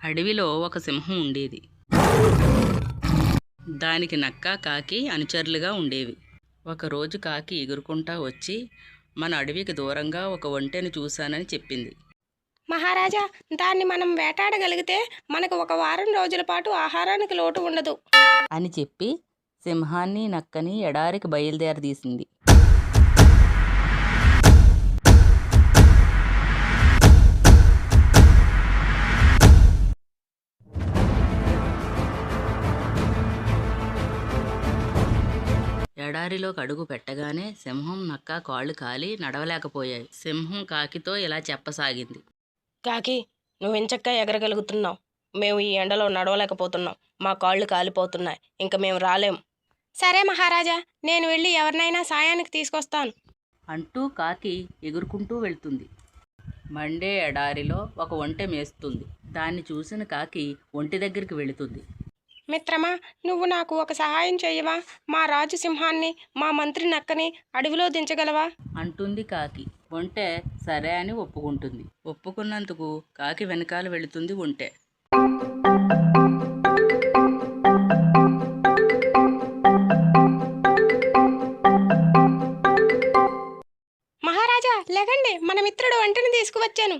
అడవిలో ఒక సింహం ఉండేది. దానికి నక్క, కాకి అనుచరులుగా ఉండేవి. ఒకరోజు కాకి ఎగురుకుంటా వచ్చి, మన అడవికి దూరంగా ఒక ఒంటెను చూశానని చెప్పింది. మహారాజా, దాన్ని మనం వేటాడగలిగితే మనకు ఒక వారం రోజుల పాటు ఆహారానికి లోటు ఉండదు అని చెప్పి సింహాన్ని, నక్కని ఎడారికి బయలుదేరదీసింది. ఎడారిలోకి అడుగు పెట్టగానే సింహం, నక్క కాళ్ళు కాలి నడవలేకపోయాయి. సింహం కాకితో ఇలా చెప్పసాగింది. కాకి, నువ్వెంచక్కా ఎగరగలుగుతున్నావు. మేము ఈ ఎండలో నడవలేకపోతున్నాం. మా కాళ్ళు కాలిపోతున్నాయి. ఇంక మేము రాలేం. సరే మహారాజా, నేను వెళ్ళి ఎవరినైనా సాయానికి తీసుకొస్తాను అంటూ కాకి ఎగురుకుంటూ వెళ్తుంది. మండే ఎడారిలో ఒక ఒంటె మేస్తుంది. దాన్ని చూసిన కాకి ఒంటె దగ్గరికి వెళుతుంది. మిత్రమా, నువ్వు నాకు ఒక సహాయం చెయ్యవా? మా రాజు సింహాన్ని, మా మంత్రి నక్కని అడవిలో దించగలవా అంటుంది కాకి. ఒంటె సరే అని ఒప్పుకుంటుంది. ఒప్పుకున్నందుకు కాకి వెనకాల వెళుతుంది ఒంటె. మహారాజా, లేకండి, మన మిత్రుడు ఒంటెని తీసుకువచ్చాను.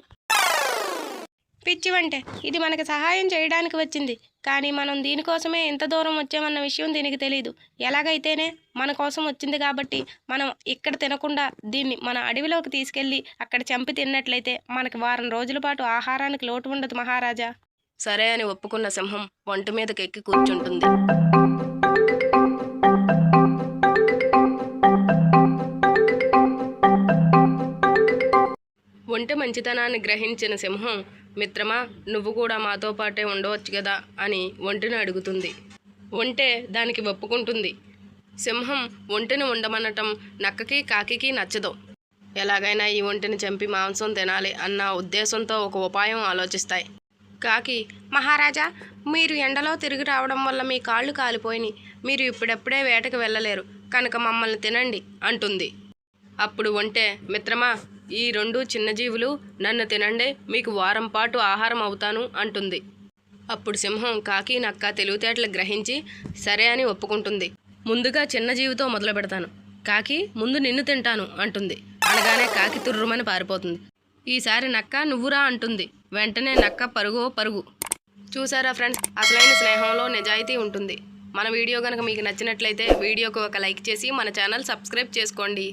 పిచ్చి వంటే, ఇది మనకు సహాయం చేయడానికి వచ్చింది. కానీ మనం దీనికోసమే ఇంత దూరం వచ్చామన్న విషయం దీనికి తెలియదు. ఎలాగైతేనే మన కోసం వచ్చింది కాబట్టి మనం ఇక్కడ తినకుండా దీన్ని మన అడవిలోకి తీసుకెళ్ళి అక్కడ చంపి తిన్నట్లయితే మనకి వారం రోజుల పాటు ఆహారానికి లోటు ఉండదు మహారాజా. సరే అని ఒప్పుకున్న సింహం ఒంటి మీదకి ఎక్కి కూర్చుంటుంది. ఒంటె మంచితనాన్ని గ్రహించిన సింహం, మిత్రమా, నువ్వు కూడా మాతో పాటే ఉండవచ్చు కదా అని ఒంటెను అడుగుతుంది. ఒంటె దానికి ఒప్పుకుంటుంది. సింహం ఒంటెను ఉండమనటం నక్కకి, కాకికి నచ్చదు. ఎలాగైనా ఈ ఒంటెని చంపి మాంసం తినాలి అన్న ఉద్దేశంతో ఒక ఉపాయం ఆలోచిస్తాయి. కాకి, మహారాజా, మీరు ఎండలో తిరిగి రావడం వల్ల మీ కాళ్ళు కాలిపోయినాయి. మీరు ఇప్పుడెప్పుడే వేటకు వెళ్ళలేరు కనుక మమ్మల్ని తినండి అంటుంది. అప్పుడు ఒంటె, మిత్రమా, ఈ రెండు చిన్న జీవులు నన్ను తినండి, మీకు వారం పాటు ఆహారం అవుతాను అంటుంది. అప్పుడు సింహం, కాకి, నక్క తెలివితేటలు గ్రహించి సరే అని ఒప్పుకుంటుంది. ముందుగా చిన్న జీవితో మొదలు పెడతాను. కాకి, ముందు నిన్ను తింటాను అంటుంది. అనగానే కాకి తుర్రుమని పారిపోతుంది. ఈసారి నక్క నువ్వురా అంటుంది. వెంటనే నక్క పరుగు. చూసారా ఫ్రెండ్స్, అసలైన స్నేహంలో నిజాయితీ ఉంటుంది. మన వీడియో కనుక మీకు నచ్చినట్లయితే వీడియోకి ఒక లైక్ చేసి మన ఛానల్ సబ్స్క్రైబ్ చేసుకోండి.